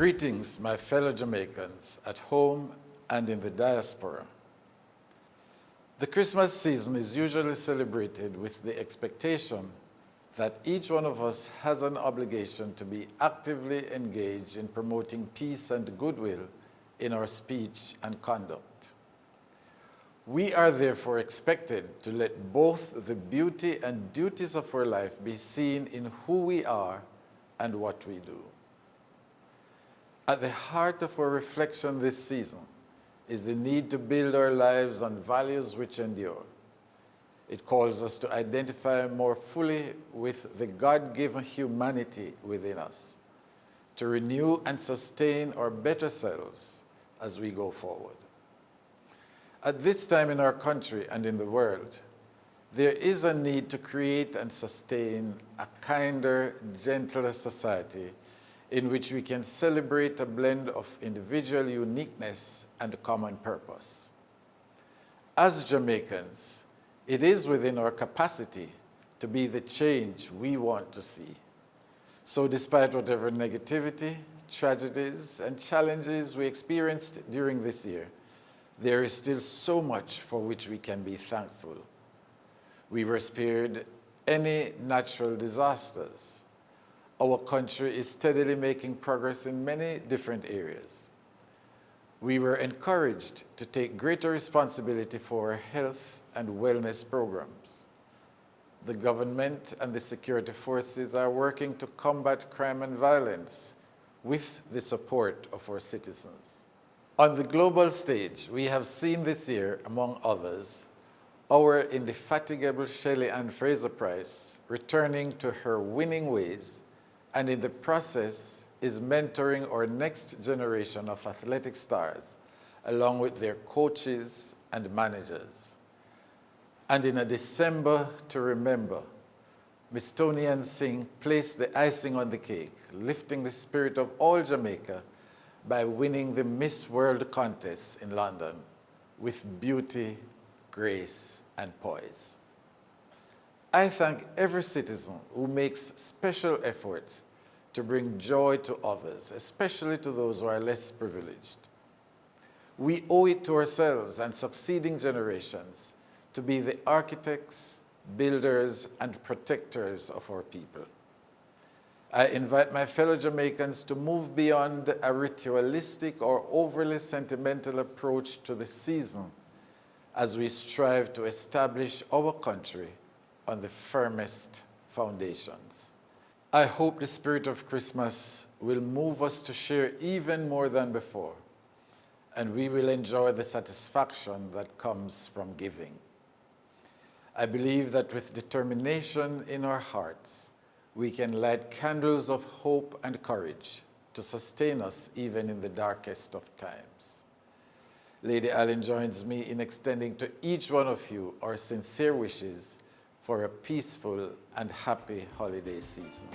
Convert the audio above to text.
Greetings, my fellow Jamaicans at home and in the diaspora. The Christmas season is usually celebrated with the expectation that each one of us has an obligation to be actively engaged in promoting peace and goodwill in our speech and conduct. We are therefore expected to let both the beauty and duties of our life be seen in who we are and what we do. At the heart of our reflection this season is the need to build our lives on values which endure. It calls us to identify more fully with the God-given humanity within us, to renew and sustain our better selves as we go forward. At this time in our country and in the world, there is a need to create and sustain a kinder, gentler society in which we can celebrate a blend of individual uniqueness and common purpose. As Jamaicans, it is within our capacity to be the change we want to see. So despite whatever negativity, tragedies, and challenges we experienced during this year, there is still so much for which we can be thankful. We were spared any natural disasters. Our country is steadily making progress in many different areas. We were encouraged to take greater responsibility for our health and wellness programs. The government and the security forces are working to combat crime and violence with the support of our citizens. On the global stage, we have seen this year, among others, our indefatigable Shelley Ann Fraser-Pryce returning to her winning ways, and in the process is mentoring our next generation of athletic stars, along with their coaches and managers. And in a December to remember, Miss Tony Ann Singh placed the icing on the cake, lifting the spirit of all Jamaica by winning the Miss World contest in London with beauty, grace, and poise. I thank every citizen who makes special efforts to bring joy to others, especially to those who are less privileged. We owe it to ourselves and succeeding generations to be the architects, builders, and protectors of our people. I invite my fellow Jamaicans to move beyond a ritualistic or overly sentimental approach to the season as we strive to establish our country on the firmest foundations. I hope the spirit of Christmas will move us to share even more than before, and we will enjoy the satisfaction that comes from giving. I believe that with determination in our hearts, we can light candles of hope and courage to sustain us even in the darkest of times. Lady Allen joins me in extending to each one of you our sincere wishes for a peaceful and happy holiday season.